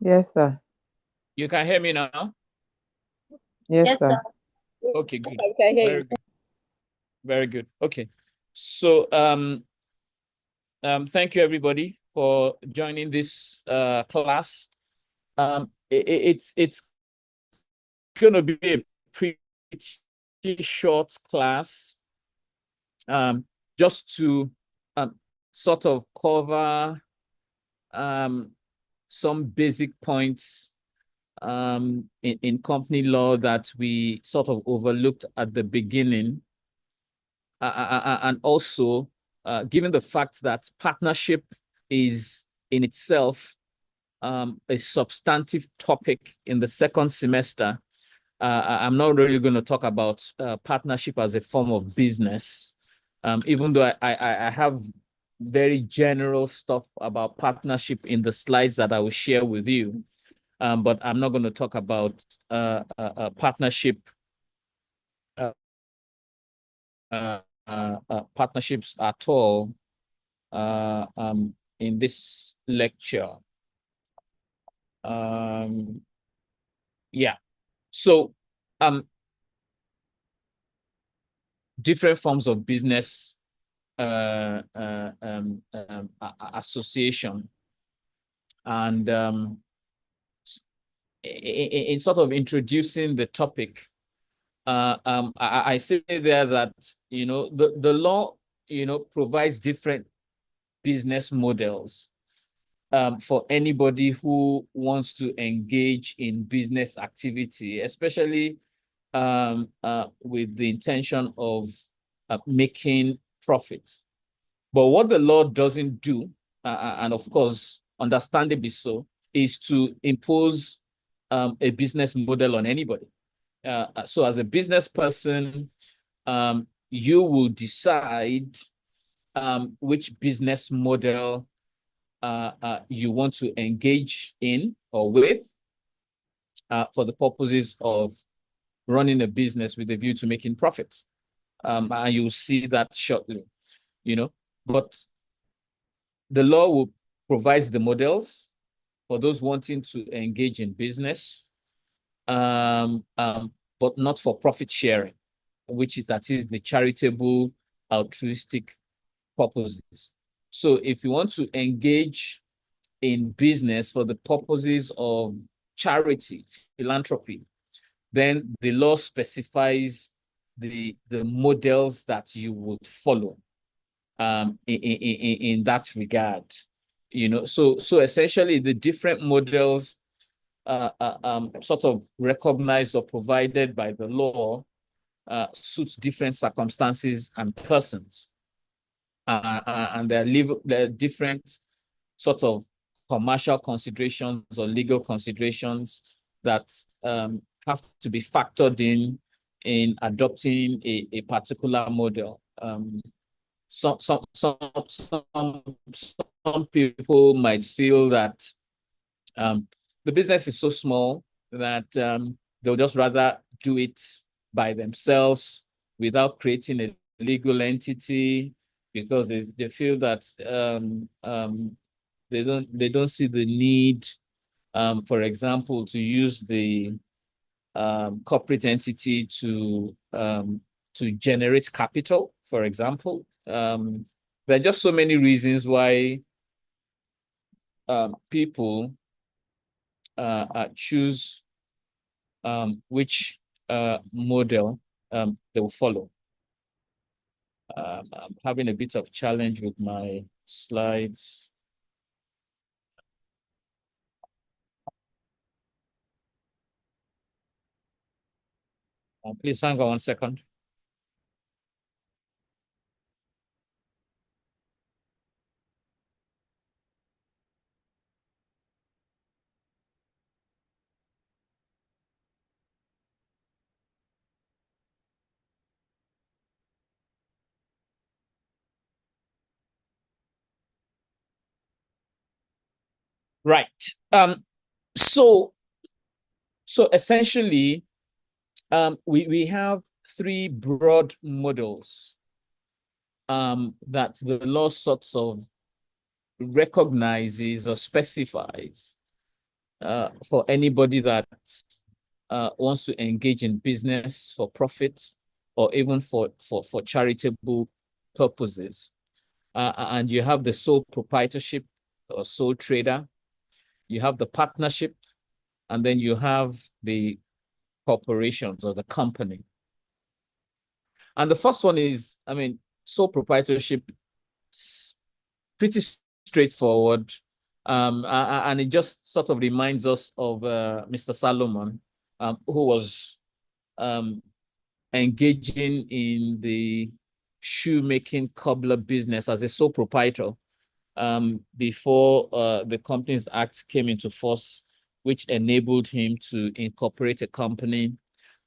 Yes, sir. You can hear me now? Yes, Yes, sir. sir. Okay, Yes, good. sir, we can hear you. Very good. Very good. Okay. So thank you everybody for joining this class. It's going to be a pretty short class, just to sort of cover some basic points in company law that we sort of overlooked at the beginning. And also, given the fact that partnership is in itself a substantive topic in the second semester, I'm not really going to talk about partnership as a form of business, even though I have very general stuff about partnership in the slides that I will share with you. But I'm not going to talk about partnership partnerships at all in this lecture. Yeah. So different forms of business association, and in sort of introducing the topic, I say there that the law provides different business models for anybody who wants to engage in business activity, especially with the intention of making profits. But what the law doesn't do, and of course, understandably so, is to impose a business model on anybody. So as a business person, you will decide which business model you want to engage in or with for the purposes of running a business with a view to making profits. And you'll see that shortly, but the law will provide the models for those wanting to engage in business, but not for profit sharing, that is the charitable altruistic purposes. So if you want to engage in business for the purposes of charity, philanthropy, then the law specifies the models that you would follow in that regard. So essentially the different models sort of recognized or provided by the law suits different circumstances and persons. And there are different sort of commercial considerations or legal considerations that have to be factored in adopting a particular model. Some people might feel that the business is so small that they'll just rather do it by themselves without creating a legal entity, because they feel that they don't see the need, for example, to use the corporate entity to generate capital, for example. There are just so many reasons why people choose which model they will follow. I'm having a bit of challenge with my slides. Please hang on 1 second. Right. So essentially, we have three broad models that the law sorts of recognizes or specifies for anybody that wants to engage in business for profit or even for charitable purposes. And you have the sole proprietorship or sole trader, you have the partnership, and then you have the corporations or the company. And the first one is, I mean, sole proprietorship, pretty straightforward. And it just sort of reminds us of Mr. Solomon, who was engaging in the shoemaking cobbler business as a sole proprietor before the Companies Act came into force, which enabled him to incorporate a company.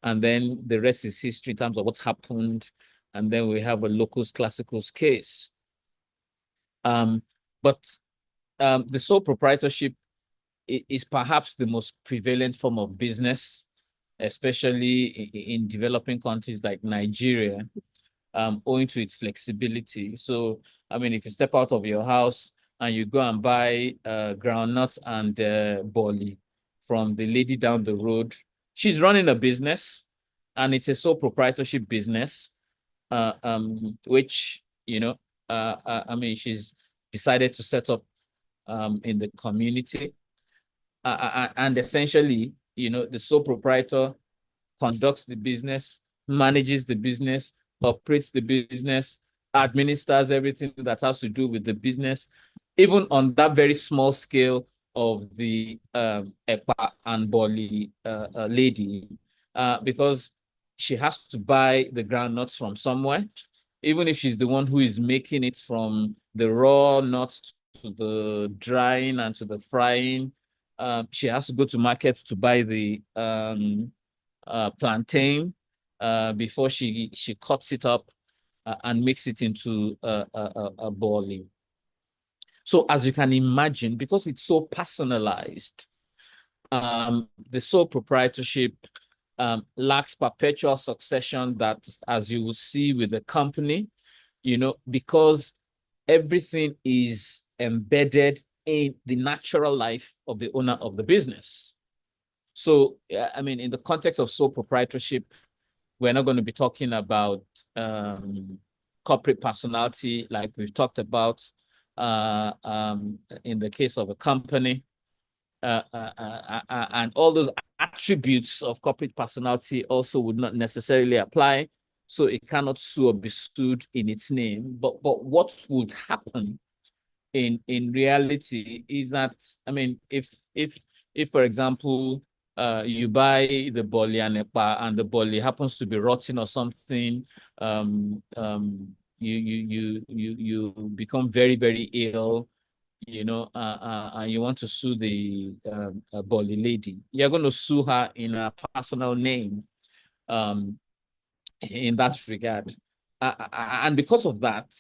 And then the rest is history in terms of what happened. And then we have a locus classicus case. But the sole proprietorship is perhaps the most prevalent form of business, especially in developing countries like Nigeria, owing to its flexibility. So, I mean, if you step out of your house and you go and buy groundnut and barley from the lady down the road, she's running a business, and it's a sole proprietorship business, which, you know, I mean, she's decided to set up in the community. And essentially, you know, the sole proprietor conducts the business, manages the business, operates the business, administers everything that has to do with the business, even on that very small scale of the Epa and Boli lady, because she has to buy the groundnuts from somewhere, even if she's the one who is making it from the raw nuts to the drying and to the frying. She has to go to market to buy the plantain before she cuts it up and makes it into a barley. So as you can imagine, because it's so personalized, the sole proprietorship lacks perpetual succession that, as you will see with the company, you know, because everything is embedded in the natural life of the owner of the business. So, I mean, in the context of sole proprietorship, we're not going to be talking about corporate personality like we've talked about in the case of a company. And all those attributes of corporate personality also would not necessarily apply. So it cannot sue or be sued in its name. But what would happen in reality is that, I mean, if for example, you buy the barley and the barley happens to be rotten or something, you become very, very ill, you know, and you want to sue the barley lady, you're going to sue her in a personal name, in that regard. And because of that,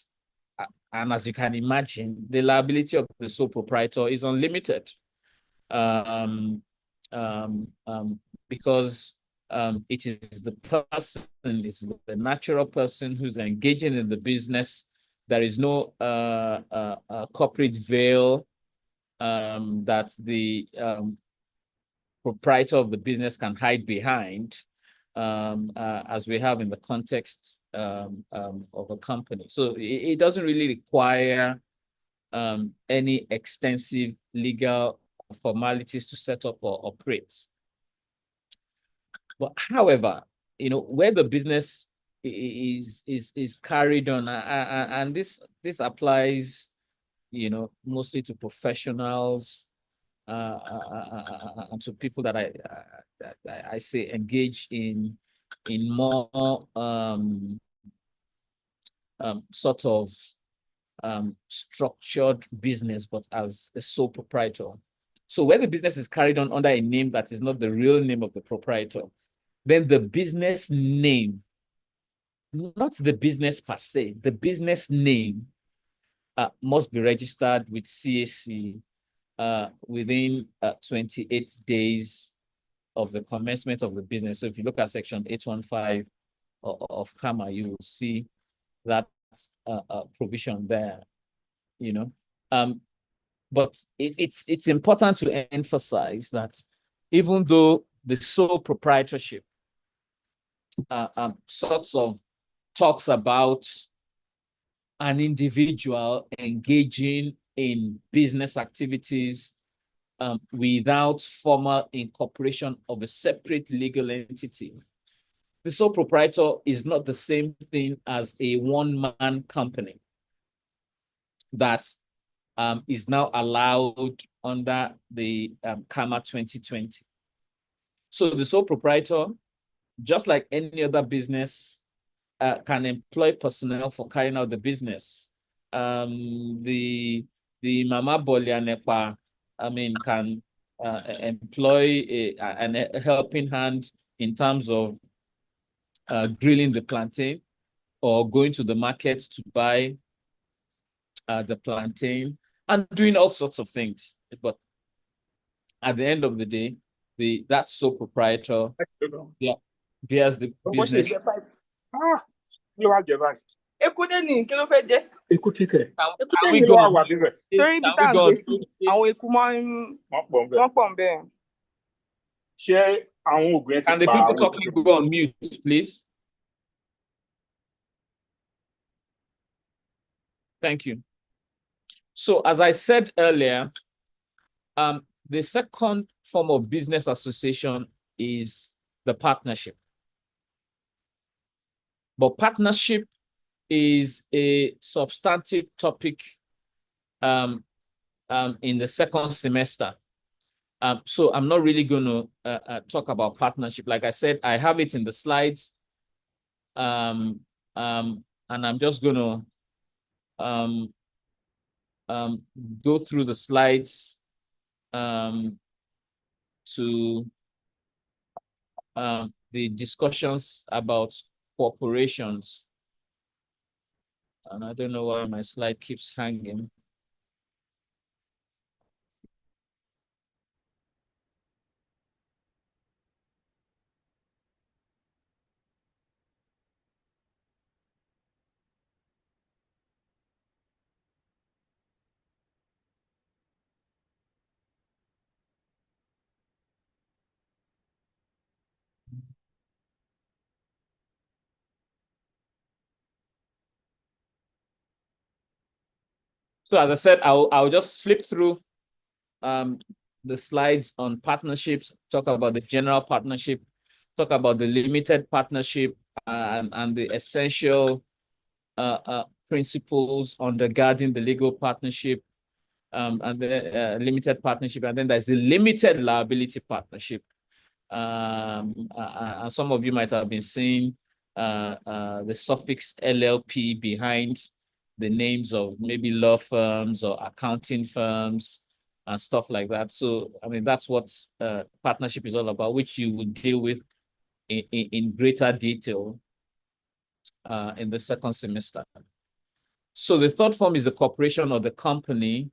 and as you can imagine, the liability of the sole proprietor is unlimited. Because it is the person, it's the natural person who's engaging in the business. There is no corporate veil that the proprietor of the business can hide behind, as we have in the context of a company. So it doesn't really require any extensive legal formalities to set up or operate. But however, you know, where the business is carried on, and this applies, you know, mostly to professionals and to people that I say engage in more sort of structured business, but as a sole proprietor. So where the business is carried on under a name that is not the real name of the proprietor, then the business name, not the business per se, the business name must be registered with CAC within 28 days of the commencement of the business. So if you look at section 815 of CAMA, you will see that provision there, you know. But it's important to emphasize that even though the sole proprietorship sorts of talks about an individual engaging in business activities without formal incorporation of a separate legal entity, the sole proprietor is not the same thing as a one-man company that is now allowed under the CAMA 2020. So the sole proprietor, just like any other business, can employ personnel for carrying out the business. The Mama Bolianepa, can employ a helping hand in terms of grilling the plantain or going to the market to buy the plantain and doing all sorts of things. But at the end of the day, that sole proprietor bears the business. Écoutez ni kí ló fẹ́ jẹ? Écoutez que. Écoutez ni ló wà níbẹ̀. Torí ibi tá à ń gbé sí, àwọn eku wọ́n pọ̀ ń bẹ̀. Ṣé àwọn ògùn ẹ ti pa? Can the people talking go on mute, please? Thank you. So as I said earlier, the second form of business association is the partnership. But partnership is a substantive topic in the second semester. So I'm not really going to talk about partnership. Like I said, I have it in the slides. And I'm just going to go through the slides to the discussions about corporations. And I don't know why my slide keeps hanging. So as I said, I'll just flip through the slides on partnerships, talk about the general partnership, talk about the limited partnership and the essential principles undergirding the legal partnership and the limited partnership. And then there's the limited liability partnership. And some of you might have been seeing the suffix LLP behind the names of maybe law firms or accounting firms and stuff like that. So, that's what partnership is all about, which you will deal with in greater detail in the second semester. So the third form is the corporation or the company.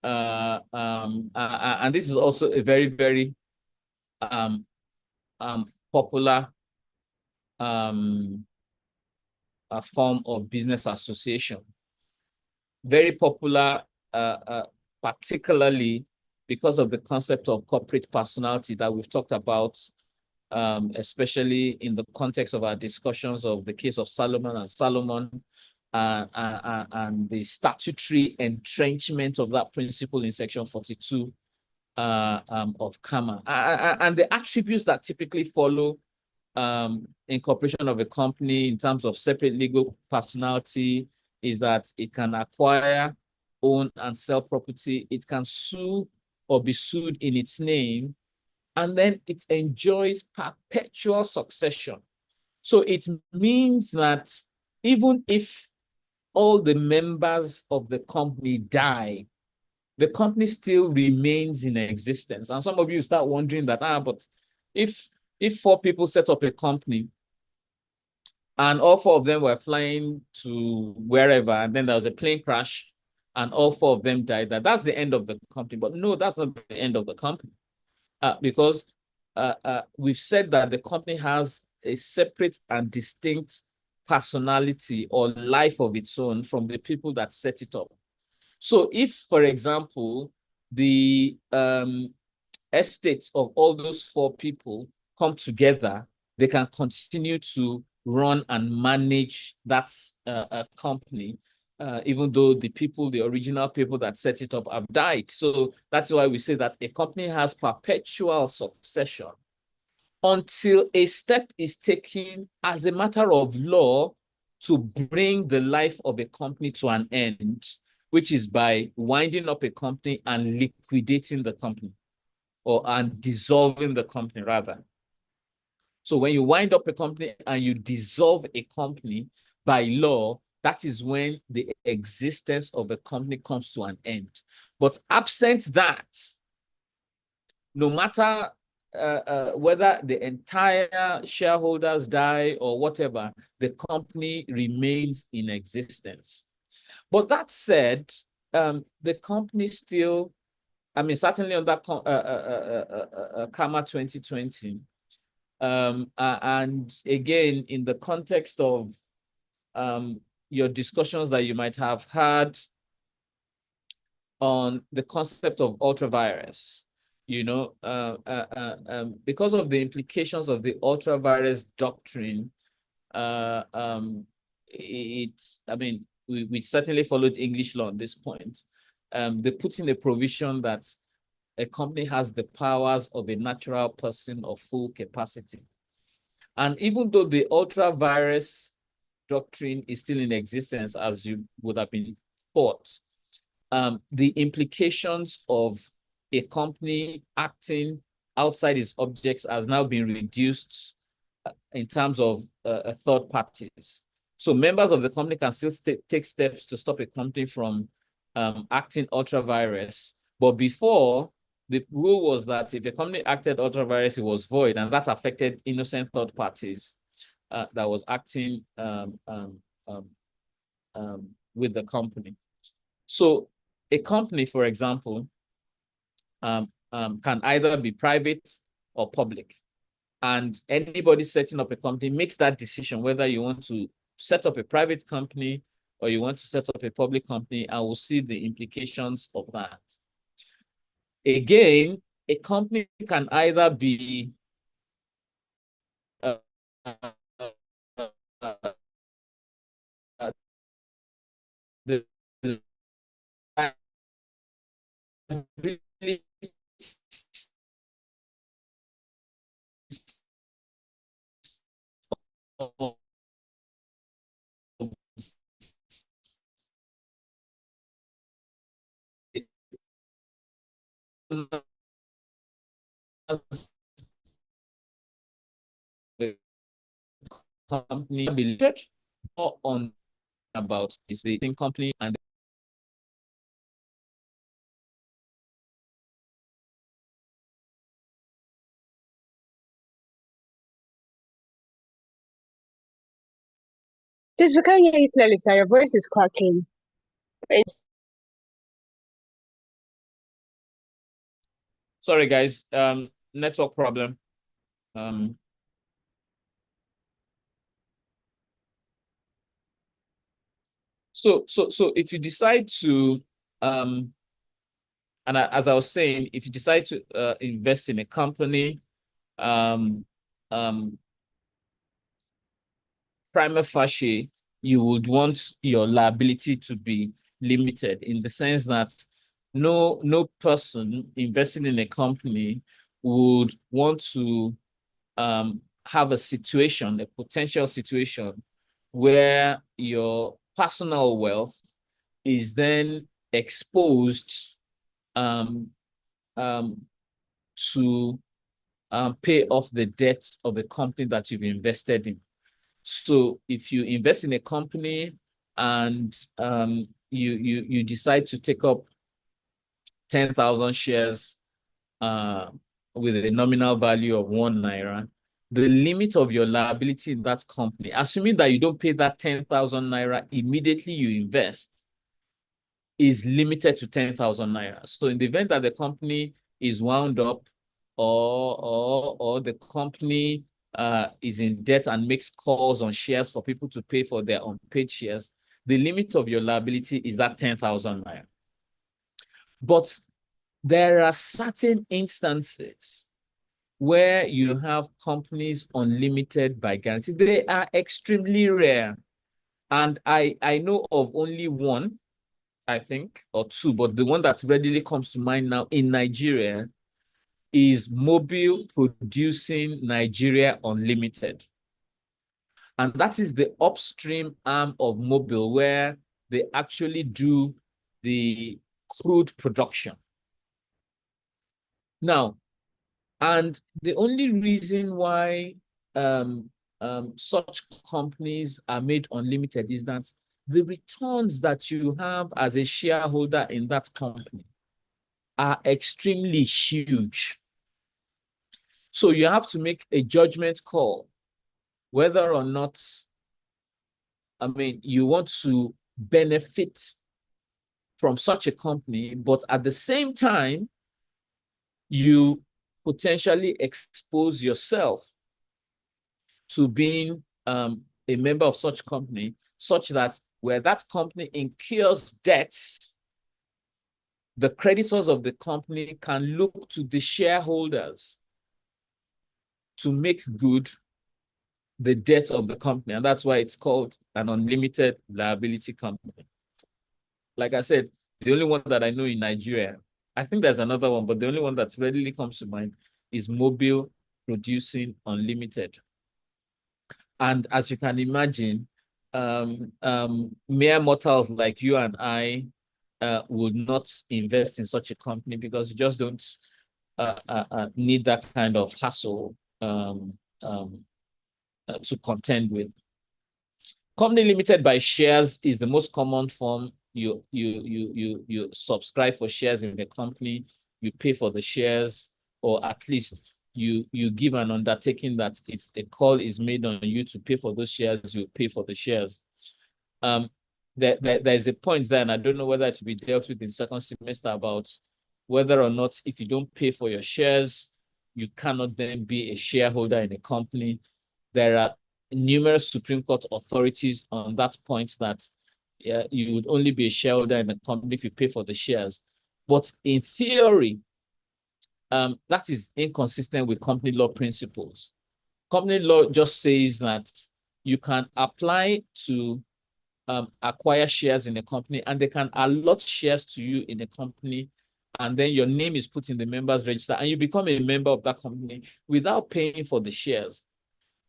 And this is also a very, very popular a form of business association. Very popular, particularly because of the concept of corporate personality that we've talked about, especially in the context of our discussions of the case of Salomon and Salomon, and the statutory entrenchment of that principle in section 42 of CAMA. And the attributes that typically follow incorporation of a company in terms of separate legal personality is that it can acquire, own, and sell property. It can sue or be sued in its name, and then it enjoys perpetual succession. So it means that even if all the members of the company die, the company still remains in existence. And some of you start wondering that, but if 4 people set up a company and all 4 of them were flying to wherever, and then there was a plane crash and all 4 of them died, that's the end of the company. But no, that's not the end of the company. Because we've said that the company has a separate and distinct personality or life of its own from the people that set it up. So if, for example, the estates of all those 4 people come together, they can continue to run and manage that company, even though the original people that set it up have died. So that's why we say that a company has perpetual succession until a step is taken as a matter of law to bring the life of a company to an end, which is by winding up a company and liquidating the company, and dissolving the company rather. So when you wind up a company and you dissolve a company by law, that is when the existence of a company comes to an end. But absent that, no matter whether the entire shareholders die or whatever, the company remains in existence. But that said, the company still, I mean, certainly under CAMA 2020, and again, in the context of your discussions that you might have had on the concept of ultravirus, you know, because of the implications of the ultravirus doctrine, I mean, we certainly followed English law on this point. They put in a provision that a company has the powers of a natural person of full capacity. And even though the ultravirus doctrine is still in existence, as you would have been taught, the implications of a company acting outside its objects has now been reduced in terms of third parties. So members of the company can still take steps to stop a company from acting ultravirus. But before, the rule was that if a company acted ultravirus, it was void, and that affected innocent third parties that was acting with the company. So a company, for example, can either be private or public. And anybody setting up a company makes that decision whether you want to set up a private company or you want to set up a public company, and we'll see the implications of that. Again, a company can either be the company believed or on about is the same company and Just we can't hear you clearly, sir. Your voice is cracking. sorry guys, network problem. So if you decide to and as I was saying, if you decide to invest in a company, prima facie, you would want your liability to be limited in the sense that no person investing in a company would want to have a situation, a potential situation, where your personal wealth is then exposed to pay off the debts of a company that you've invested in. So if you invest in a company and you decide to take up 10,000 shares with a nominal value of 1 naira, the limit of your liability in that company, assuming that you don't pay that 10,000 naira immediately you invest, is limited to 10,000 naira. So in the event that the company is wound up or the company is in debt and makes calls on shares for people to pay for their unpaid shares, the limit of your liability is that 10,000 naira. But there are certain instances where you have companies unlimited by guarantee. They are extremely rare. And I know of only one, I think, or two, but the one that readily comes to mind now in Nigeria is Mobile Producing Nigeria Unlimited. And that is the upstream arm of Mobile, where they actually do the crude production. Now, and the only reason why such companies are made unlimited is that the returns that you have as a shareholder in that company are extremely huge. So you have to make a judgment call whether or not, I mean, you want to benefit from such a company, but at the same time, you potentially expose yourself to being a member of such company, such that where that company incurs debts, the creditors of the company can look to the shareholders to make good the debt of the company. And that's why it's called an unlimited liability company. Like I said, the only one that I know in Nigeria, I think there's another one, but the only one that readily comes to mind is Mobile Producing Unlimited. And as you can imagine, mere mortals like you and I would not invest in such a company because you just don't need that kind of hassle to contend with. Company limited by shares is the most common form. You subscribe for shares in the company, you pay for the shares, or at least you give an undertaking that if a call is made on you to pay for those shares, you pay for the shares. There's a point there, and I don't know whether it will be dealt with in second semester, about whether or not if you don't pay for your shares, you cannot then be a shareholder in a company. There are numerous Supreme Court authorities on that point that you would only be a shareholder in a company if you pay for the shares. But in theory, that is inconsistent with company law principles. Company law just says that you can apply to acquire shares in a company, and they can allot shares to you in a company, and then your name is put in the members register, and you become a member of that company without paying for the shares.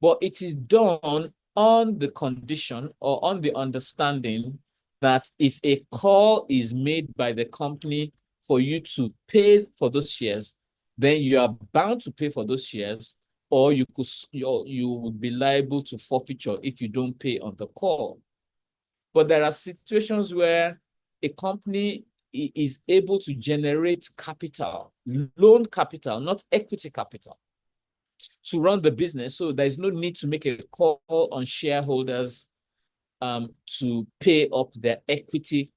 But it is done on the condition or on the understanding that if a call is made by the company for you to pay for those shares, then you are bound to pay for those shares, or you would be liable to forfeiture if you don't pay on the call. But there are situations where a company is able to generate capital, loan capital, not equity capital, to run the business. So there's no need to make a call on shareholders to pay up their equity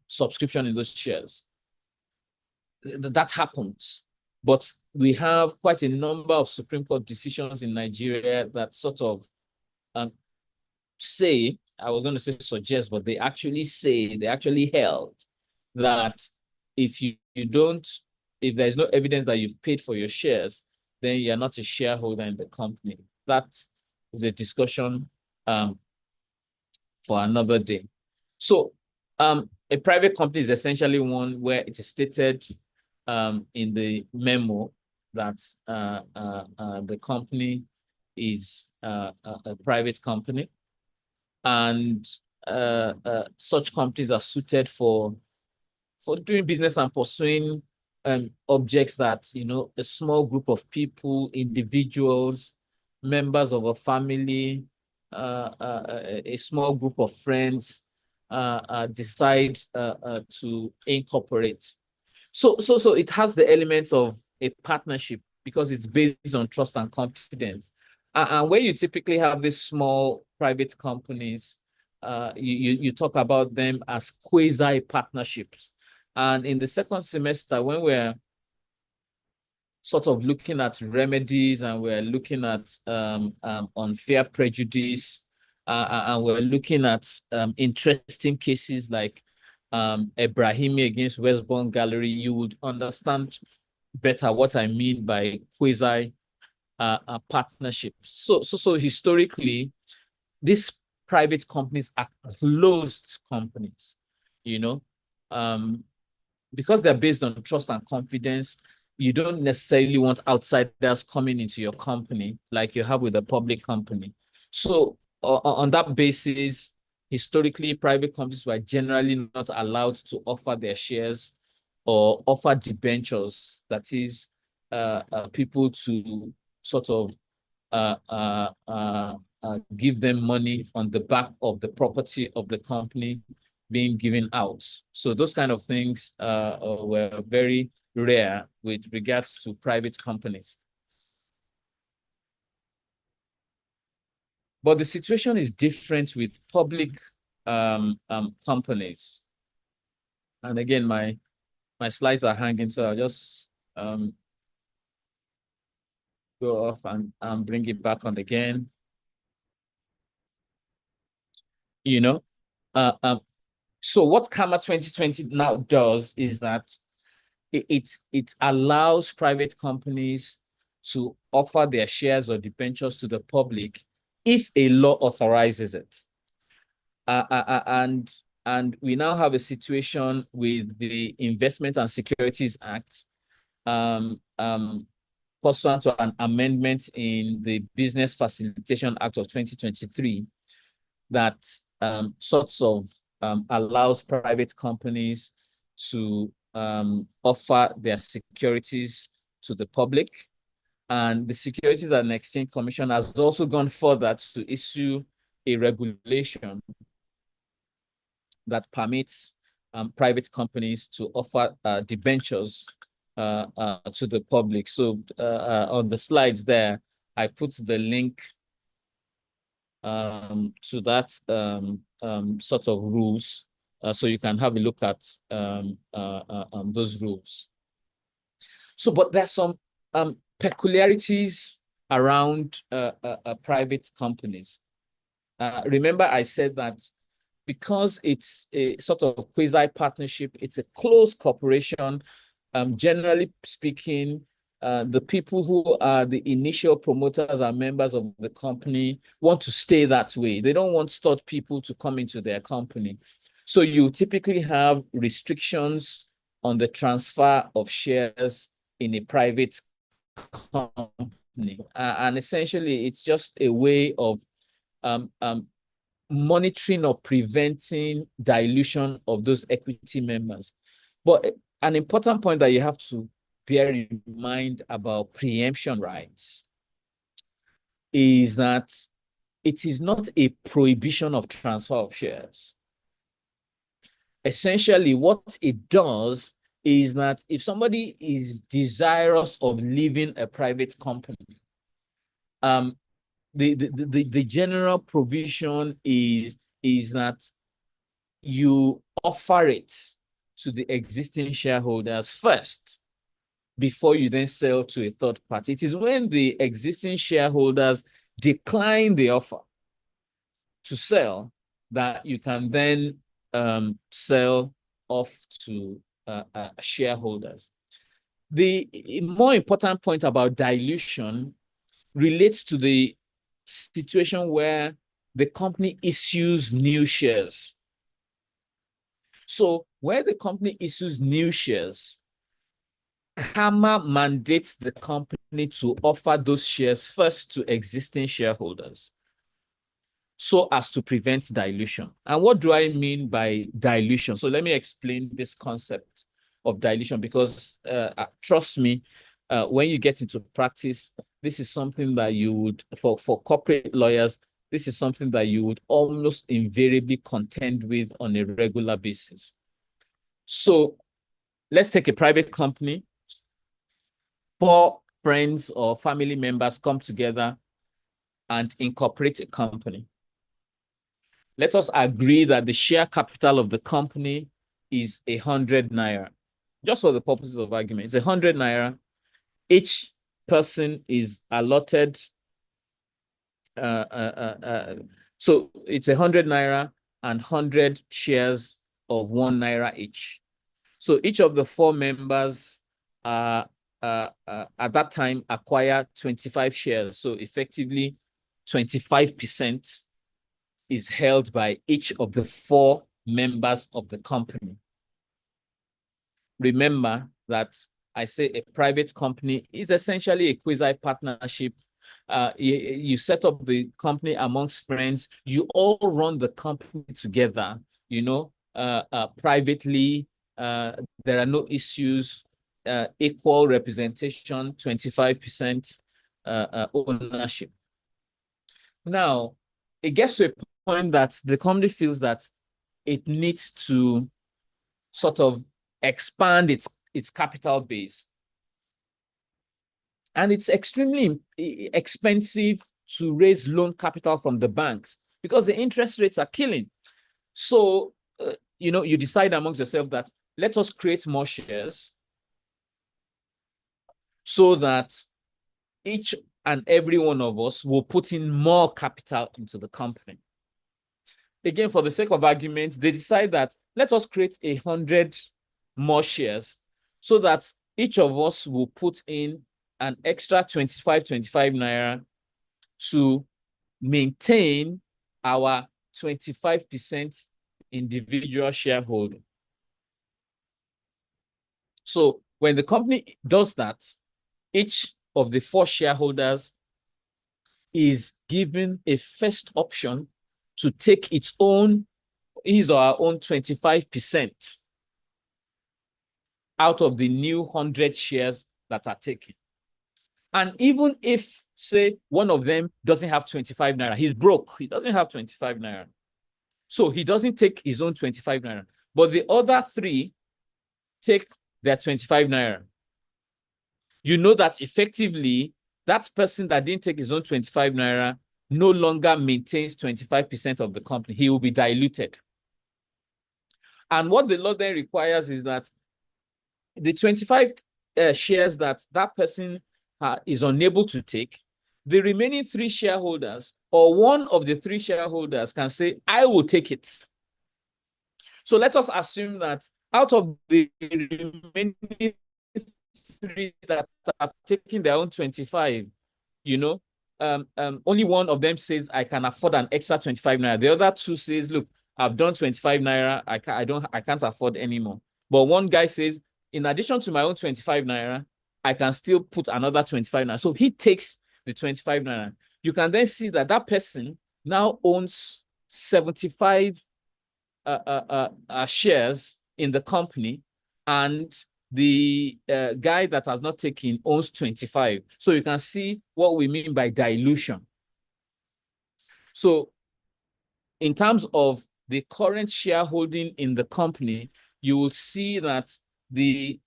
subscription in those shares. That happens. But we have quite a number of Supreme Court decisions in Nigeria that sort of say, I was going to say suggest, but they actually held that if there's no evidence that you've paid for your shares, then you're not a shareholder in the company. That is a discussion for another day. So a private company is essentially one where it is stated in the memo that the company is a private company, and such companies are suited for doing business and pursuing objects that, a small group of people, individuals, members of a family, a small group of friends decide to incorporate. So it has the elements of a partnership because it's based on trust and confidence. And where you typically have these small private companies, you talk about them as quasi-partnerships. And in the second semester, when we're sort of looking at remedies and we're looking at unfair prejudice, and we're looking at interesting cases like Ebrahimi against Westbourne Gallery, you would understand better what I mean by quasi partnerships. So historically, these private companies are closed companies, you know, because they're based on trust and confidence. You don't necessarily want outsiders coming into your company like you have with a public company. So on that basis, historically, private companies were generally not allowed to offer their shares or offer debentures, that is, people to sort of give them money on the back of the property of the company being given out. So those kind of things were very rare with regards to private companies. But the situation is different with public companies. And again, my slides are hanging, so I'll just go off and bring it back on again. You know, so what CAMA 2020 now does is that it allows private companies to offer their shares or debentures to the public if a law authorizes it. And we now have a situation with the Investment and Securities Act, pursuant to an amendment in the Business Facilitation Act of 2023 that sorts of allows private companies to offer their securities to the public. And the Securities and Exchange Commission has also gone further to issue a regulation that permits private companies to offer debentures to the public. So on the slides there, I put the link to that sort of rules, so you can have a look at those rules. So, but there's some peculiarities around private companies. Remember, I said that because it's a sort of quasi-partnership, it's a closed corporation. Generally speaking, the people who are the initial promoters and members of the company want to stay that way. They don't want third people to come into their company. So you typically have restrictions on the transfer of shares in a private company. And essentially, it's just a way of monitoring or preventing dilution of those equity members. But an important point that you have to bear in mind about preemption rights is that it is not a prohibition of transfer of shares. Essentially, what it does is that if somebody is desirous of leaving a private company, the general provision is that you offer it to the existing shareholders first before you then sell to a third party. It is when the existing shareholders decline the offer to sell that you can then sell off to shareholders. The more important point about dilution relates to the situation where the company issues new shares. So where the company issues new shares, CAMA mandates the company to offer those shares first to existing shareholders so as to prevent dilution. And what do I mean by dilution? So let me explain this concept of dilution, because trust me, when you get into practice, this is something that you would, for corporate lawyers, this is something that you would almost invariably contend with on a regular basis. So let's take a private company. 4 friends or family members come together and incorporate a company. Let us agree that the share capital of the company is 100 naira. Just for the purposes of argument, it's 100 naira. Each person is allotted. So it's 100 naira and 100 shares of 1 naira each. So each of the 4 members at that time acquire 25 shares. So effectively 25% is held by each of the 4 members of the company. Remember that I say a private company is essentially a quasi-partnership. You set up the company amongst friends. You all run the company together, privately. There are no issues. Equal representation, 25% ownership. Now, it gets to a point that the company feels that it needs to sort of expand its capital base. And it's extremely expensive to raise loan capital from the banks because the interest rates are killing. So, you decide amongst yourself that let us create more shares so that each and every one of us will put in more capital into the company. Again, for the sake of argument, they decide that let us create 100 more shares so that each of us will put in an extra 25 naira to maintain our 25% individual shareholding. So when the company does that, each of the 4 shareholders is given a first option to take his or her own 25% out of the new 100 shares that are taken. And even if, say, one of them doesn't have 25 naira, he's broke, he doesn't have 25 naira. So he doesn't take his own 25 naira, but the other 3 take their 25 naira. You know that effectively, that person that didn't take his own 25 naira no longer maintains 25% of the company. He will be diluted. And what the law then requires is that the 25 shares that person is unable to take, the remaining 3 shareholders or one of the 3 shareholders can say, I will take it. So let us assume that out of the remaining 3 that are taking their own 25, only one of them says, I can afford an extra 25 naira. The other 2 says, look, I've done 25 naira. I can't afford anymore. But one guy says, in addition to my own 25 naira, I can still put another 25 naira. So he takes the 25 naira. You can then see that that person now owns 75 shares in the company, and the guy that has not taken owns 25. So you can see what we mean by dilution. So in terms of the current shareholding in the company, you will see that the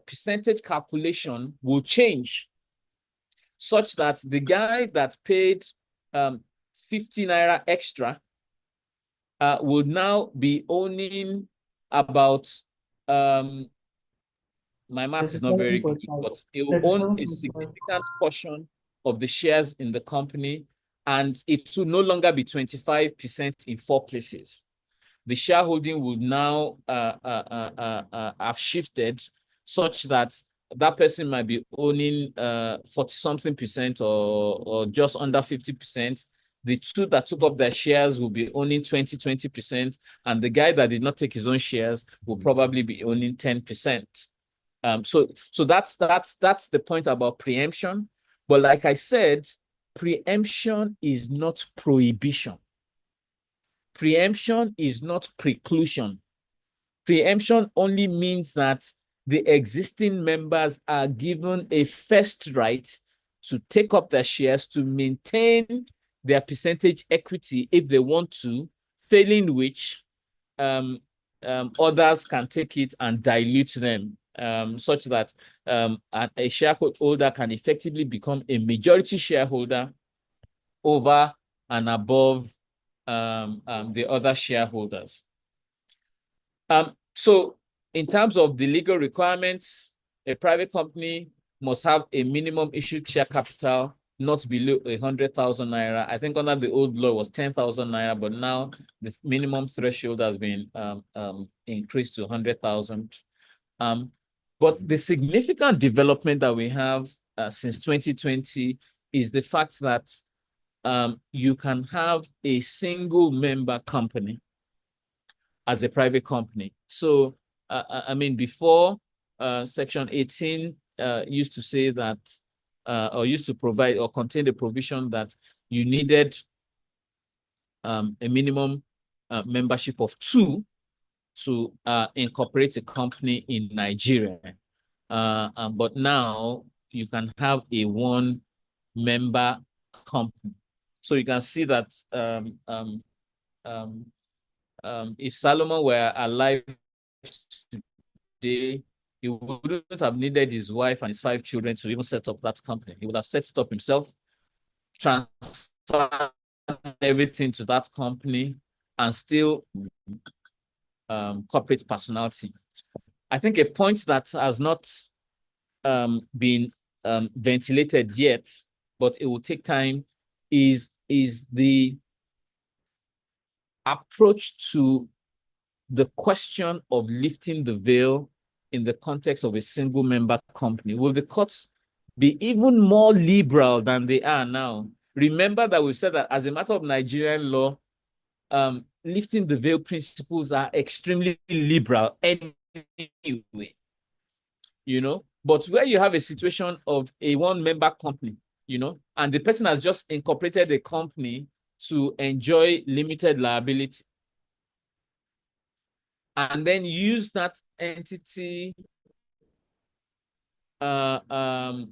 percentage calculation will change such that the guy that paid 50 naira extra will now be owning about, my math is not very good, but it will own a significant portion of the shares in the company, and it will no longer be 25% in 4 places. The shareholding will now have shifted such that that person might be owning 40-something percent or just under 50%. The 2 that took up their shares will be owning 20%, and the guy that did not take his own shares will probably be owning 10%. So that's the point about preemption. But like I said, preemption is not prohibition. Preemption is not preclusion. Preemption only means that the existing members are given a first right to take up their shares to maintain their percentage equity if they want to, failing which others can take it and dilute them, such that a shareholder can effectively become a majority shareholder over and above the other shareholders. So in terms of the legal requirements, a private company must have a minimum issued share capital not below 100,000 naira. I think under the old law was 10,000 naira, but now the minimum threshold has been increased to 100,000. But the significant development that we have since 2020 is the fact that you can have a single member company as a private company. So, I mean, before Section 18 used to say that, or used to provide or contain the provision that you needed a minimum membership of 2 to incorporate a company in Nigeria. But now you can have a 1-member company. So you can see that if Solomon were alive today, he wouldn't have needed his wife and his 5 children to even set up that company. He would have set it up himself, transferred everything to that company, and still corporate personality. I think a point that has not been ventilated yet, but it will take time, is the approach to the question of lifting the veil in the context of a single member company. Will the courts be even more liberal than they are now? Remember that we've said that as a matter of Nigerian law, lifting the veil principles are extremely liberal anyway, you know. But where you have a situation of a 1-member company, you know, and the person has just incorporated a company to enjoy limited liability, and then use that entity to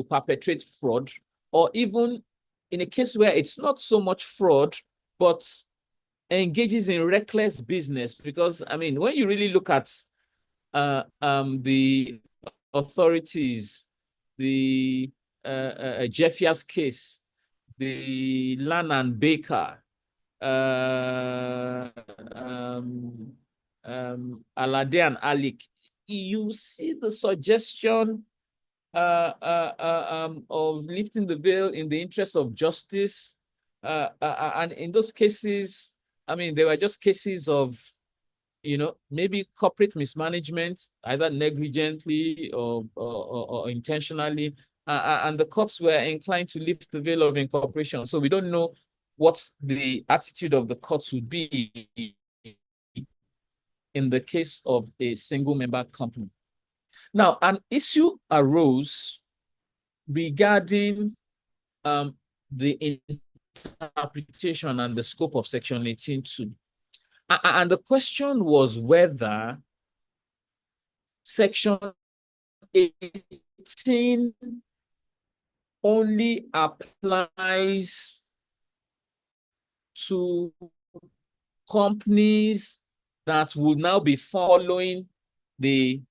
perpetrate fraud, or even in a case where it's not so much fraud, but engages in reckless business. Because, I mean, when you really look at the authorities, the Jeffia's case, the Lan and Baker, Alade and Alik, you see the suggestion of lifting the veil in the interest of justice. And in those cases, I mean, they were just cases of, you know, maybe corporate mismanagement, either negligently or intentionally. And the courts were inclined to lift the veil of incorporation. So we don't know what the attitude of the courts would be in the case of a single member company. Now, an issue arose regarding the interpretation and the scope of Section 18.2. And the question was whether Section 18 only applies to companies that will now be following the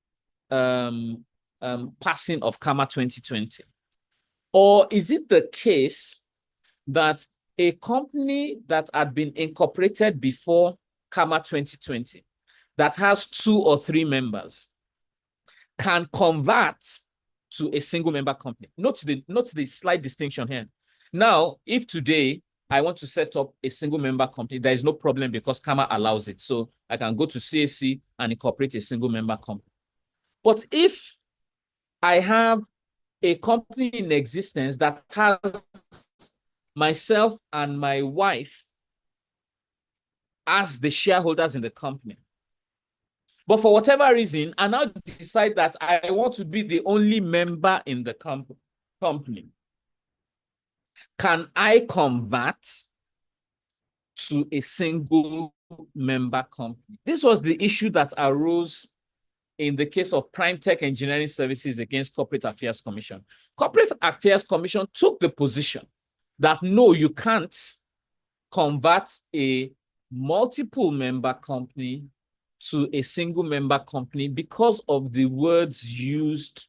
passing of CAMA 2020. Or is it the case that a company that had been incorporated before CAMA 2020, that has 2 or 3 members, can convert to a single member company? Note the slight distinction here. Now, if today I want to set up a single member company, there is no problem because CAMA allows it. So I can go to CAC and incorporate a single member company. But if I have a company in existence that has myself and my wife as the shareholders in the company, but for whatever reason, I now decide that I want to be the only member in the company, can I convert to a single member company? This was the issue that arose in the case of Prime Tech Engineering Services against Corporate Affairs Commission. Corporate Affairs Commission took the position that no, you can't convert a multiple member company to a single member company because of the words used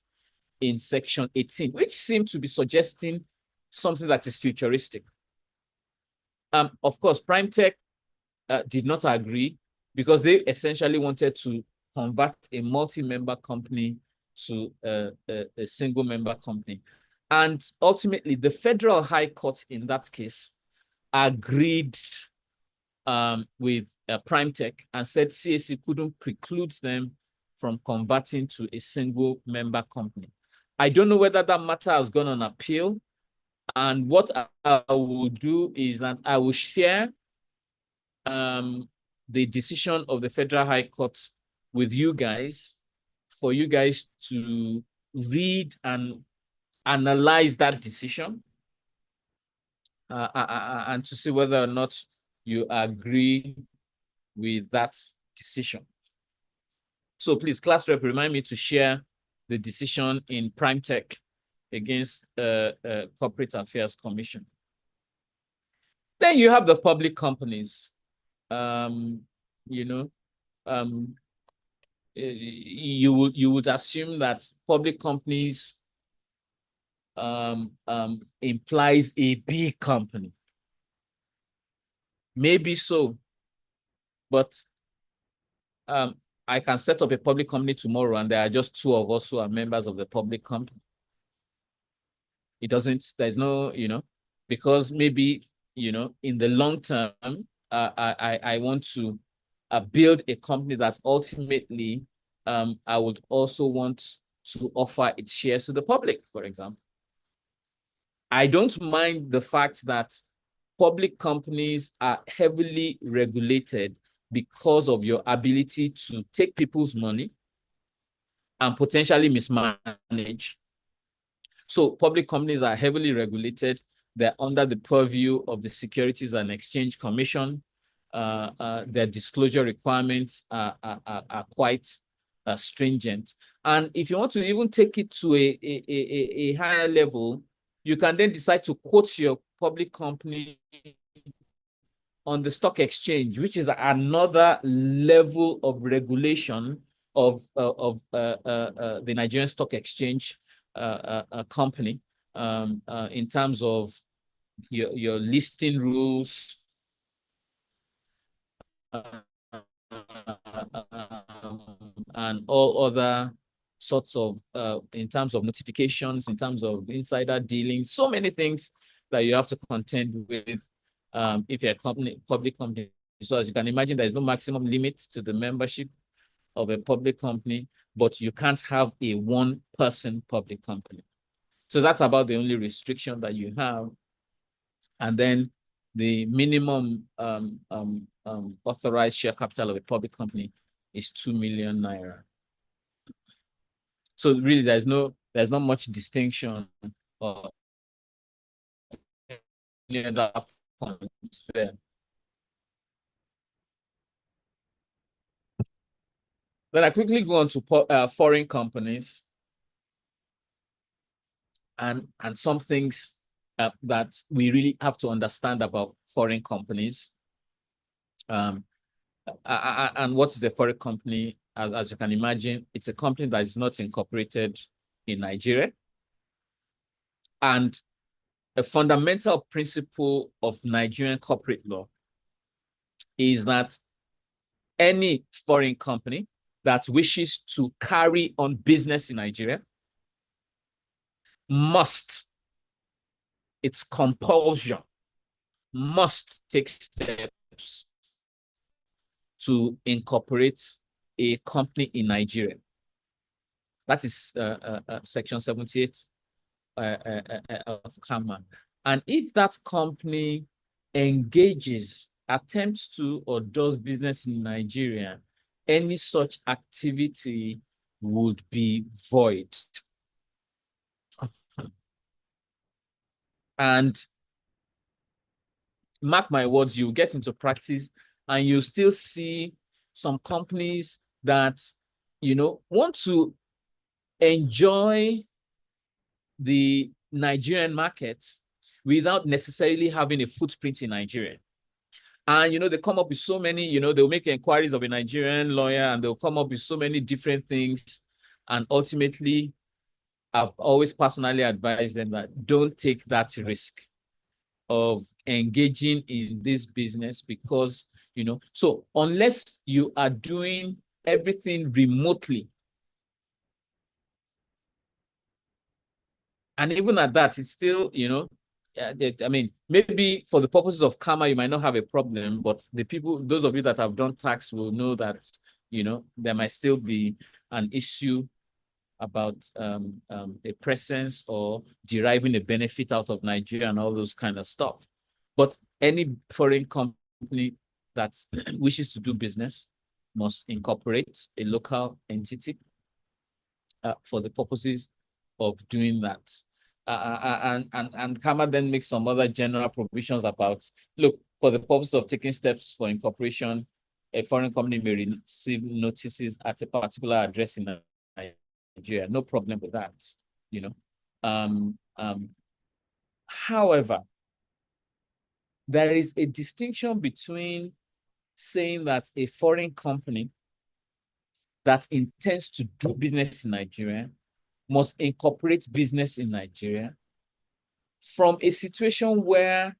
in Section 18, which seem to be suggesting something that is futuristic. Of course, Prime Tech did not agree because they essentially wanted to convert a multi-member company to a single member company. And ultimately, the Federal High Court in that case agreed with Primetech and said CAC couldn't preclude them from converting to a single member company. I don't know whether that matter has gone on appeal. And what I will do is that I will share the decision of the Federal High Court with you guys for you guys to read and analyze that decision and to see whether or not you agree with that decision. So please, class rep, remind me to share the decision in Primetech against Corporate Affairs Commission. Then you have the public companies. You would assume that public companies implies a big company. Maybe so, but I can set up a public company tomorrow and there are just 2 of us who are members of the public company. It doesn't, there's no, because maybe, in the long term, I want to build a company that ultimately I would also want to offer its shares to the public, for example. I don't mind the fact that public companies are heavily regulated because of your ability to take people's money and potentially mismanage. So public companies are heavily regulated. They're under the purview of the Securities and Exchange Commission. Their disclosure requirements are quite stringent. And if you want to even take it to a higher level, you can then decide to quote your public company on the stock exchange, which is another level of regulation of the Nigerian Stock Exchange company in terms of your listing rules, and all other sorts of, in terms of notifications, in terms of insider dealing, so many things that you have to contend with if you're a public company. So as you can imagine, there's no maximum limit to the membership of a public company, but you can't have a one-person public company. So that's about the only restriction that you have. And then the minimum authorized share capital of a public company is 2 million naira. So really, there's not much distinction or any other points there. Then I quickly go on to foreign companies and some things that we really have to understand about foreign companies. And what is a foreign company? As you can imagine, it's a company that is not incorporated in Nigeria. And a fundamental principle of Nigerian corporate law is that any foreign company that wishes to carry on business in Nigeria must, it's compulsion, must take steps to incorporate a company in Nigeria. That is Section 78 of CAMA. And if that company attempts to, or does business in Nigeria, any such activity would be void. And mark my words, you get into practice and you still see some companies that, want to enjoy the Nigerian market without necessarily having a footprint in Nigeria. And, they come up with so many, they'll make inquiries of a Nigerian lawyer and they'll come up with so many different things. And ultimately, I've always personally advised them that don't take that risk of engaging in this business because, so unless you are doing everything remotely, And even at that, it's still, you know, I mean, maybe for the purposes of karma, you might not have a problem, but the people, those of you that have done tax will know that, you know, there might still be an issue about a presence or deriving a benefit out of Nigeria and all those kind of stuff. But any foreign company that wishes to do business must incorporate a local entity for the purposes of doing that. And KAMA then makes some other general provisions about, look, for the purpose of taking steps for incorporation, a foreign company may receive notices at a particular address in Nigeria. No problem with that, you know. However, there is a distinction between saying that a foreign company that intends to do business in Nigeria must incorporate business in Nigeria from a situation where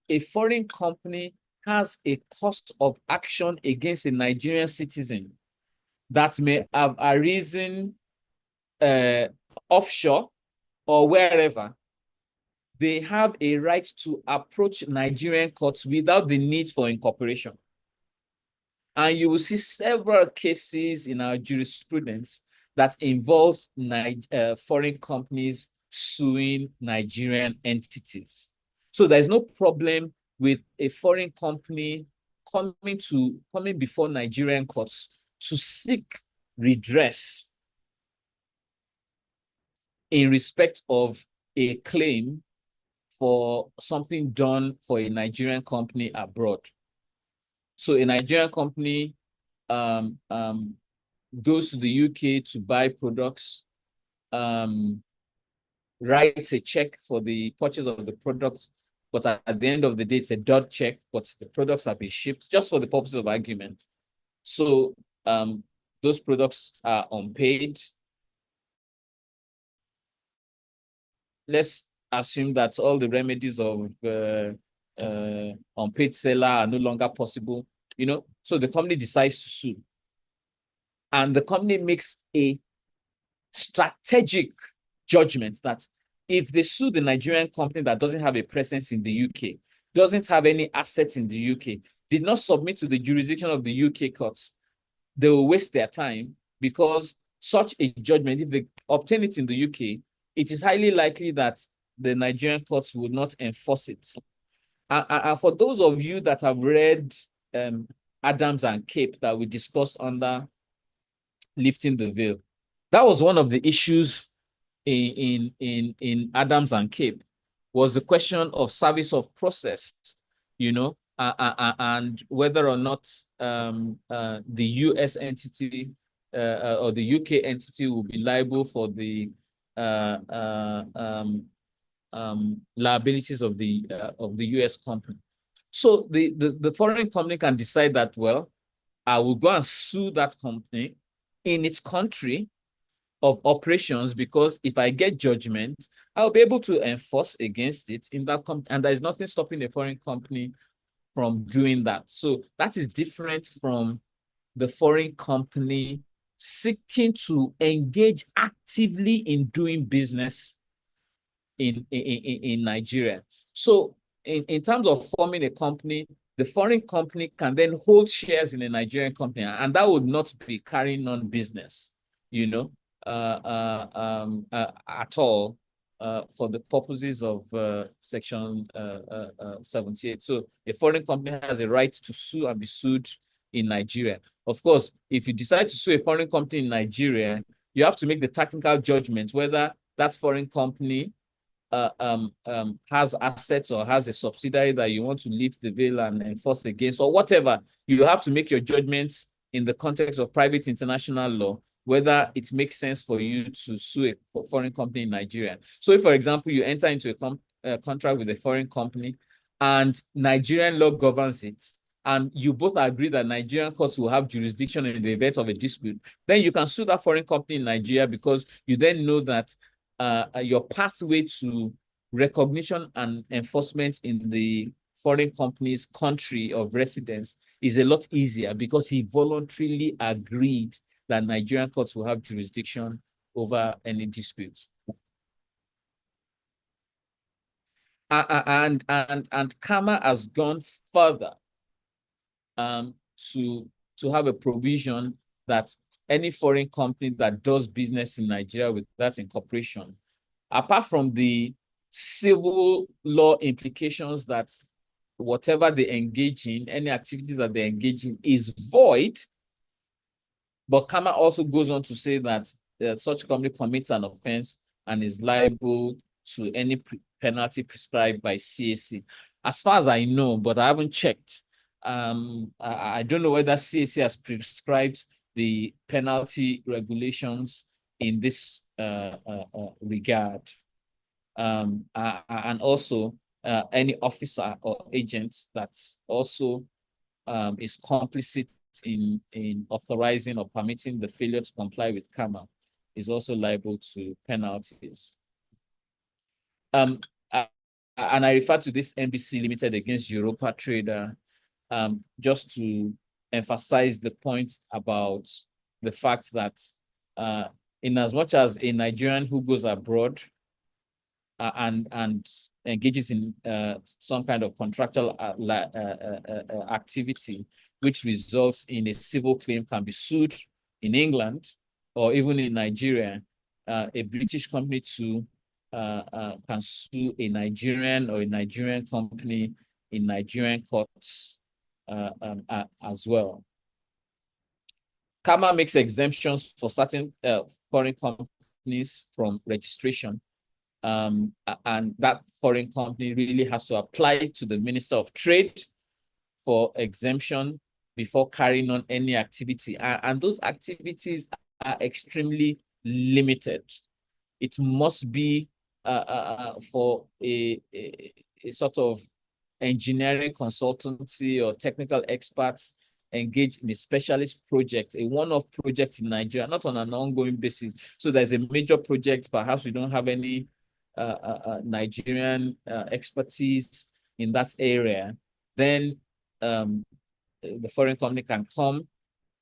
a foreign company has a cost of action against a Nigerian citizen that may have arisen offshore or wherever. They have a right to approach Nigerian courts without the need for incorporation. And you will see several cases in our jurisprudence that involves foreign companies suing Nigerian entities. So there's no problem with a foreign company coming before Nigerian courts to seek redress in respect of a claim for something done for a Nigerian company abroad. So a Nigerian company goes to the UK to buy products, writes a check for the purchase of the products, but at the end of the day, it's a dot check, but the products have been shipped just for the purpose of argument. So those products are unpaid. Let's assume that all the remedies of unpaid seller are no longer possible, you know, so the company decides to sue. And the company makes a strategic judgment that if they sue the Nigerian company that doesn't have a presence in the UK, doesn't have any assets in the UK, did not submit to the jurisdiction of the UK courts, they will waste their time, because such a judgment, if they obtain it in the UK, it is highly likely that the Nigerian courts will not enforce it. And for those of you that have read Adams and Cape that we discussed under Lifting the Veil, that was one of the issues in Adams and Cape, was the question of service of process, you know, and whether or not the US entity or the UK entity will be liable for the liabilities of the US company. So the foreign company can decide that, well, I will go and sue that company in its country of operations, because if I get judgment, I'll be able to enforce against it in that company, and there's nothing stopping a foreign company from doing that. So that is different from the foreign company seeking to engage actively in doing business in Nigeria. So in terms of forming a company, the foreign company can then hold shares in a Nigerian company, and that would not be carrying on business, you know, at all, for the purposes of Section 78. So a foreign company has a right to sue and be sued in Nigeria. Of course, if you decide to sue a foreign company in Nigeria, you have to make the technical judgment whether that foreign company has assets or has a subsidiary that you want to lift the veil and enforce against, or whatever. You have to make your judgments in the context of private international law, whether it makes sense for you to sue a foreign company in Nigeria. So if, for example, you enter into a contract with a foreign company and Nigerian law governs it, and you both agree that Nigerian courts will have jurisdiction in the event of a dispute, then you can sue that foreign company in Nigeria, because you then know that your pathway to recognition and enforcement in the foreign company's country of residence is a lot easier, because he voluntarily agreed that Nigerian courts will have jurisdiction over any disputes. And CAMA has gone further to have a provision that any foreign company that does business in Nigeria with that incorporation, apart from the civil law implications that whatever they engage in, any activities that they engage in is void. But CAMA also goes on to say that such company commits an offense and is liable to any penalty prescribed by CAC. As far as I know, but I haven't checked, I don't know whether CAC has prescribed the penalty regulations in this regard. And also any officer or agent that's also is complicit in authorizing or permitting the failure to comply with CAMA is also liable to penalties. And I refer to this NBC Limited against Europa Trader just to emphasize the point about the fact that in as much as a Nigerian who goes abroad and engages in some kind of contractual activity, which results in a civil claim, can be sued in England or even in Nigeria, a British company too can sue a Nigerian or a Nigerian company in Nigerian courts as well. CAMA makes exemptions for certain foreign companies from registration. And that foreign company really has to apply to the Minister of Trade for exemption before carrying on any activity. And those activities are extremely limited. It must be for a sort of engineering consultancy or technical experts engaged in a specialist project, a one-off project in Nigeria, not on an ongoing basis. So there's a major project, perhaps we don't have any Nigerian expertise in that area, then the foreign company can come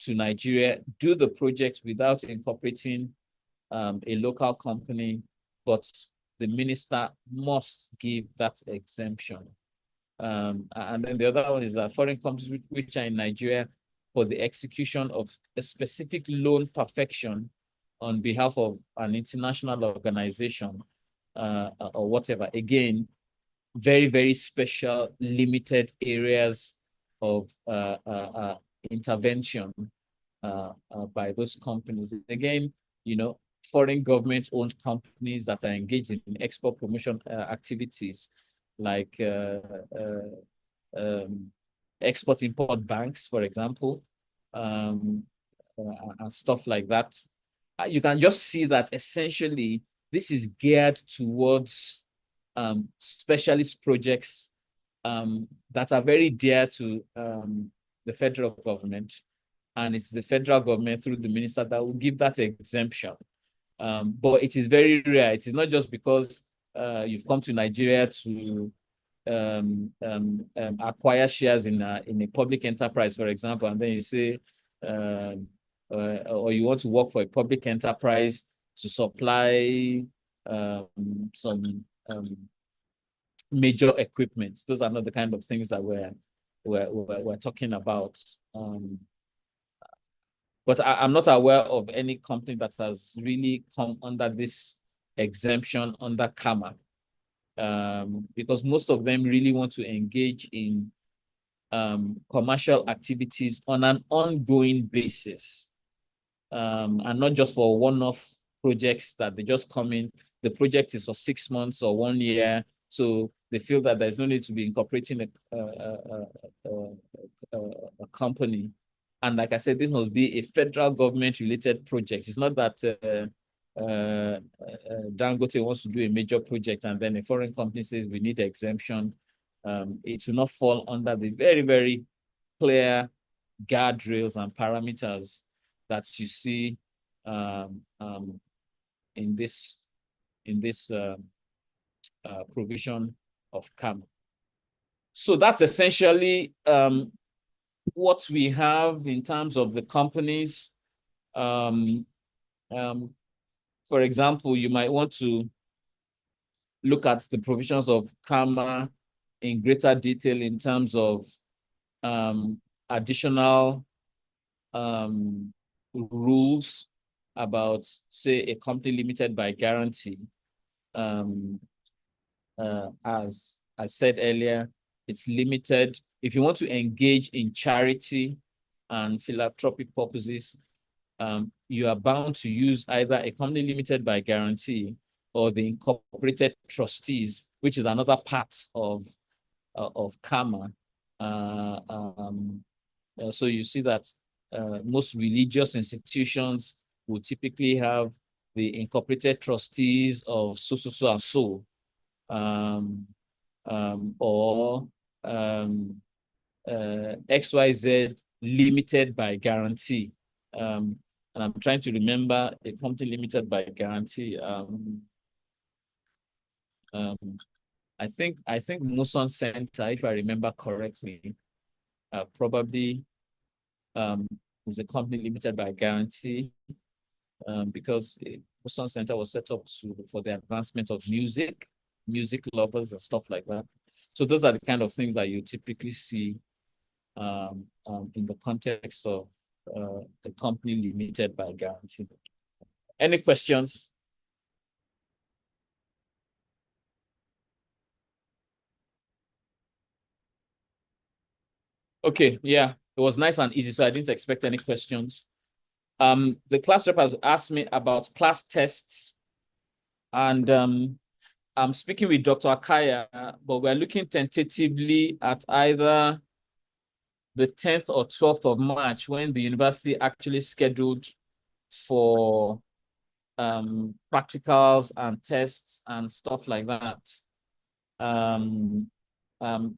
to Nigeria, do the project without incorporating a local company, but the minister must give that exemption. And then the other one is that foreign companies which are in Nigeria for the execution of a specific loan perfection on behalf of an international organization or whatever. Again, very, very special, limited areas of intervention by those companies. Again, you know, foreign government-owned companies that are engaged in export promotion activities, like export-import banks, for example, and stuff like that. You can just see that essentially this is geared towards specialist projects that are very dear to the federal government, and it's the federal government through the minister that will give that exemption. But it is very rare. It is not just because you've come to Nigeria to acquire shares in a public enterprise, for example, and then you say, or you want to work for a public enterprise to supply some major equipment. Those are not the kind of things that we're talking about. But I'm not aware of any company that has really come under this exemption under CAMA, because most of them really want to engage in commercial activities on an ongoing basis, and not just for one-off projects that they just come in. The project is for 6 months or 1 year, so they feel that there's no need to be incorporating a company. And like I said, this must be a federal government-related project. It's not that Dangote wants to do a major project and then a foreign company says we need exemption. It will not fall under the very, very clear guardrails and parameters that you see in this provision of CAMA. So that's essentially what we have in terms of the companies. For example, you might want to look at the provisions of CAMA in greater detail in terms of additional rules about, say, a company limited by guarantee. As I said earlier, it's limited. If you want to engage in charity and philanthropic purposes, you are bound to use either a company limited by guarantee or the incorporated trustees, which is another part of CAMA. So you see that most religious institutions will typically have the incorporated trustees of so and so, or XYZ limited by guarantee. And I'm trying to remember a company limited by guarantee. I think Muson Center, if I remember correctly, probably is a company limited by guarantee, because Muson Center was set up for the advancement of music lovers and stuff like that. So those are the kind of things that you typically see in the context of a company limited by guarantee. Any questions? Okay, yeah, it was nice and easy, so I didn't expect any questions. The class rep has asked me about class tests, and I'm speaking with Dr. Akaya, but we're looking tentatively at either the 10th or 12th of March, when the university actually scheduled for practicals and tests and stuff like that.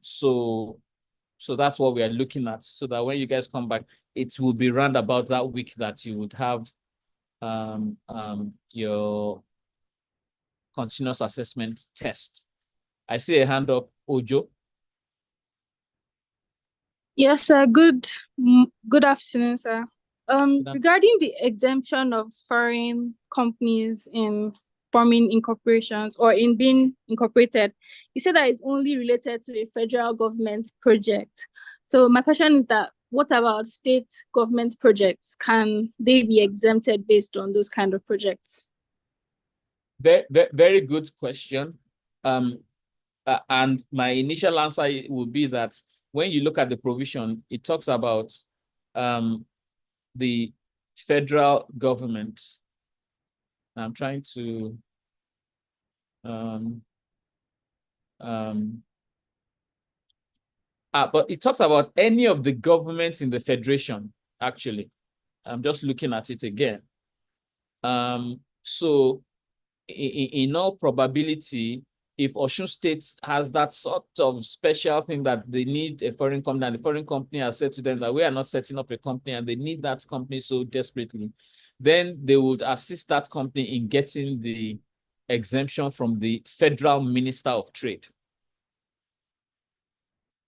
So that's what we are looking at, so that when you guys come back, it will be round about that week that you would have your continuous assessment test. I see a hand up, Ojo. Yes, sir. Good afternoon, sir. Regarding the exemption of foreign companies in forming incorporations or in being incorporated, you said that it's only related to a federal government project. So my question is that, what about state government projects? Can they be exempted based on those kind of projects? Very good question. And my initial answer would be that when you look at the provision, it talks about the federal government. I'm trying to but it talks about any of the governments in the federation, actually. I'm just looking at it again. So in all probability, if Osun State has that sort of special thing that they need a foreign company, and the foreign company has said to them that we are not setting up a company and they need that company so desperately, then they would assist that company in getting the exemption from the Federal Minister of Trade.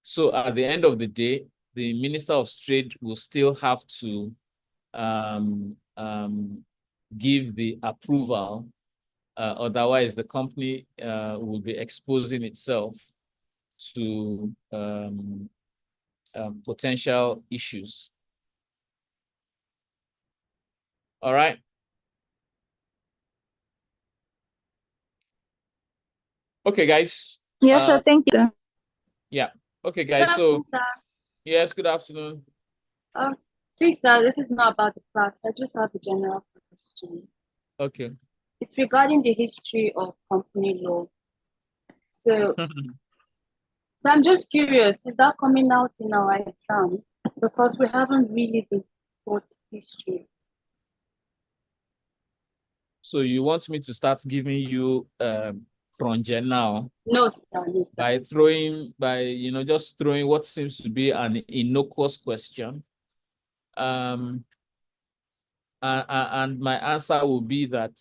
So at the end of the day, the Minister of Trade will still have to give the approval. Otherwise, the company will be exposing itself to potential issues. All right. Okay, guys. Yes, sir. Thank you. Yeah. Okay, guys. So, yes, good afternoon. Please, sir, this is not about the class. I just have a general question. Okay. It's regarding the history of company law. So, so I'm just curious, is that coming out in our exam? Because we haven't really been taught history. So you want me to start giving you Fronje now? No, sir, no, sir. By just throwing what seems to be an innocuous question. And my answer will be that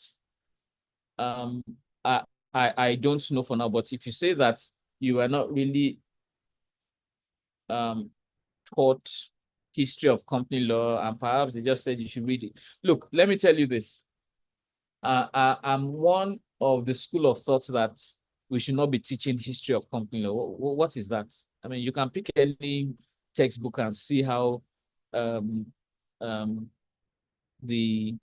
I don't know for now, but if you say that you are not really taught history of company law, and perhaps they just said you should read it. Look, let me tell you this. I'm one of the school of thought that we should not be teaching history of company law. What is that? I mean, you can pick any textbook and see how the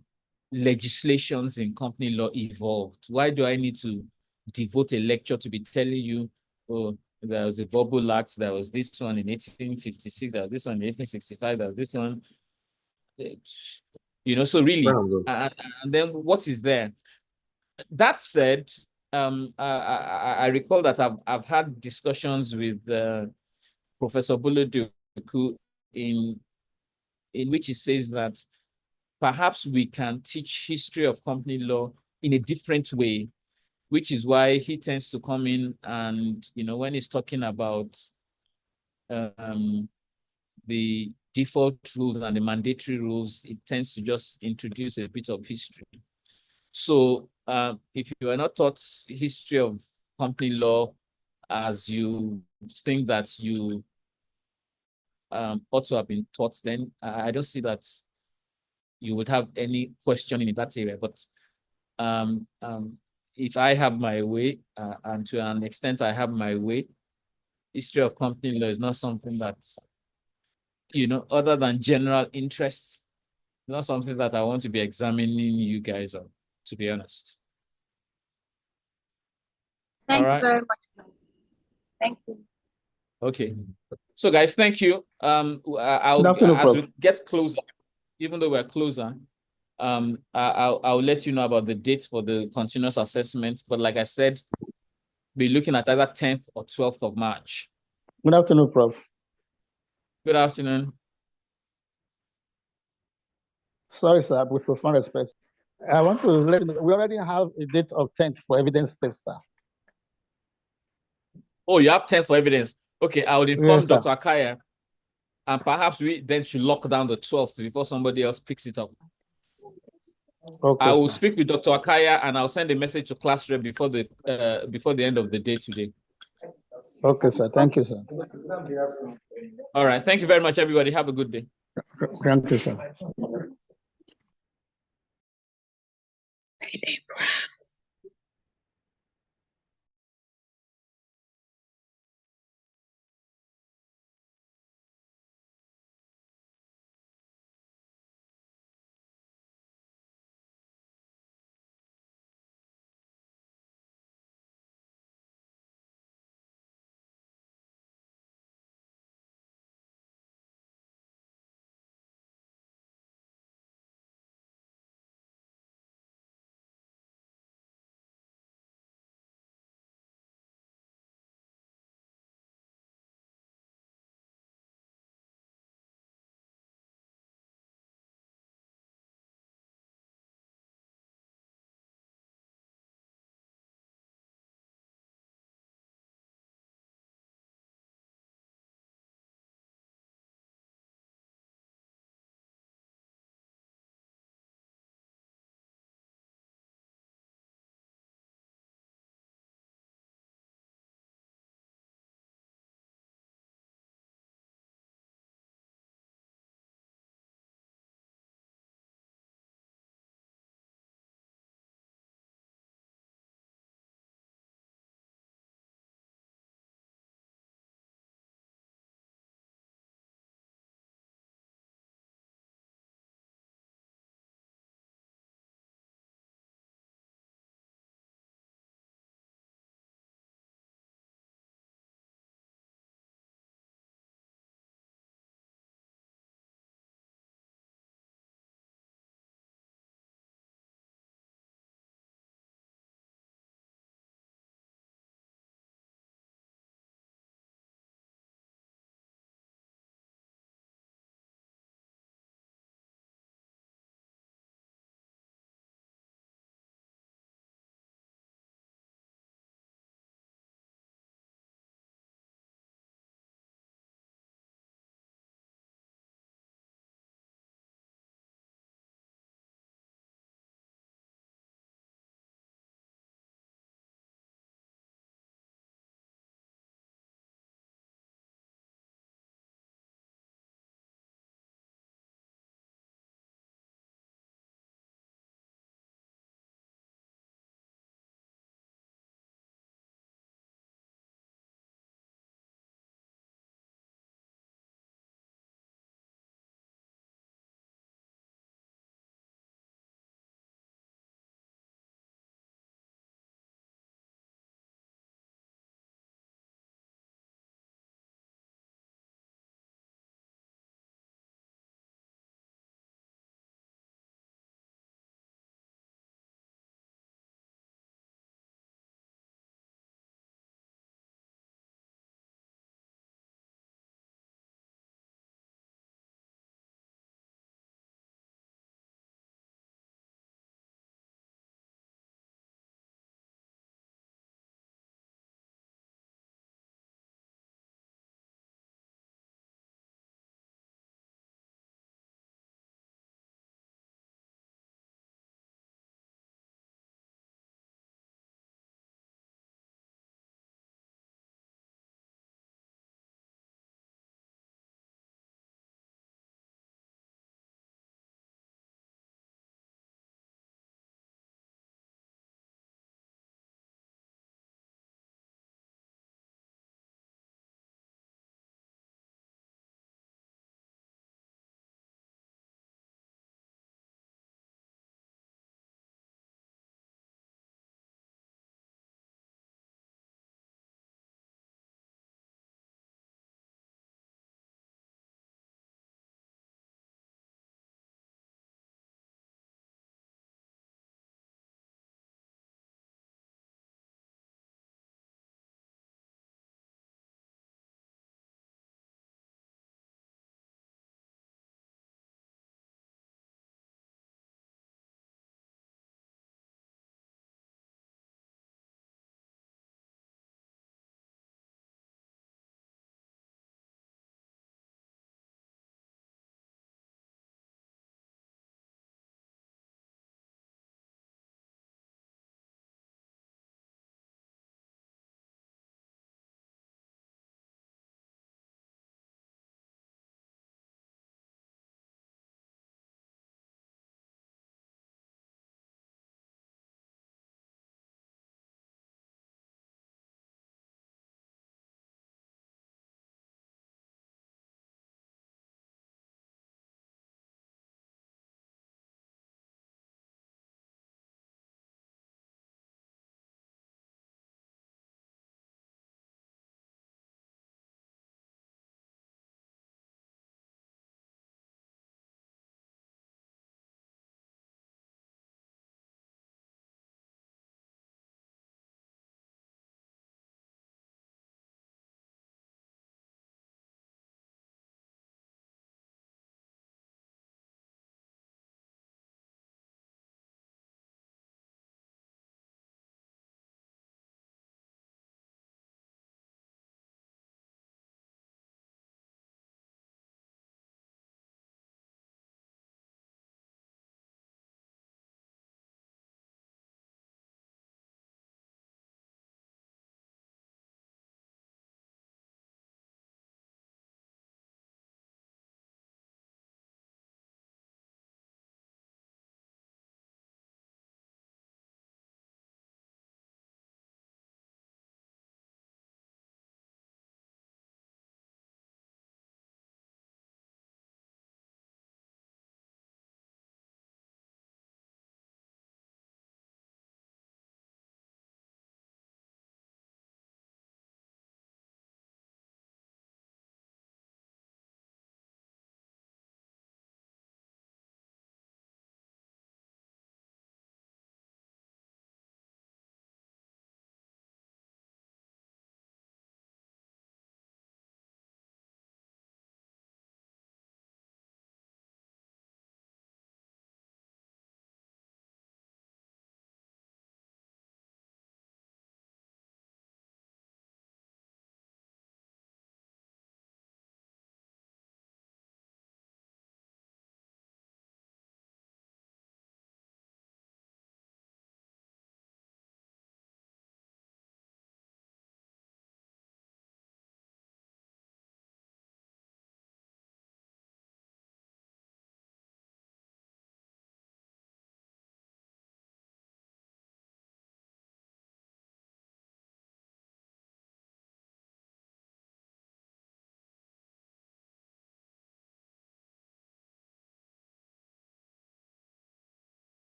legislations in company law evolved. Why do I need to devote a lecture to be telling you, oh, there was a Verbal Act, there was this one in 1856, there was this one in 1865, there was this one, you know, so really, and then what is there? That said, I recall that I've had discussions with Professor Buluduku in which he says that perhaps we can teach history of company law in a different way, which is why he tends to come in and, you know, when he's talking about the default rules and the mandatory rules, it tends to just introduce a bit of history. So if you are not taught history of company law as you think that you ought to have been taught, then I don't see that you would have any question in that area. But if I have my way, and to an extent I have my way, history of company law is not something that's, you know, other than general interests, not something that I want to be examining you guys on, to be honest. Thank you very much, sir. Thank you. Okay. So guys, thank you. As we get closer, even though we're closer, I'll let you know about the date for the continuous assessment. But like I said, be looking at either 10th or 12th of March. Good afternoon, Prof. Good afternoon. Sorry, sir, with profound respect. I want to let you know, we already have a date of 10th for evidence test, sir. Oh, you have 10th for evidence. Okay, I would inform Yes, sir. Dr. Akaya, and perhaps we then should lock down the 12th before somebody else picks it up. Okay, I will sir. speak with Dr. Akaya and I'll send a message to class rep before the end of the day today. Okay, sir. Thank you, sir. All right. Thank you very much, everybody. Have a good day. Thank you, sir.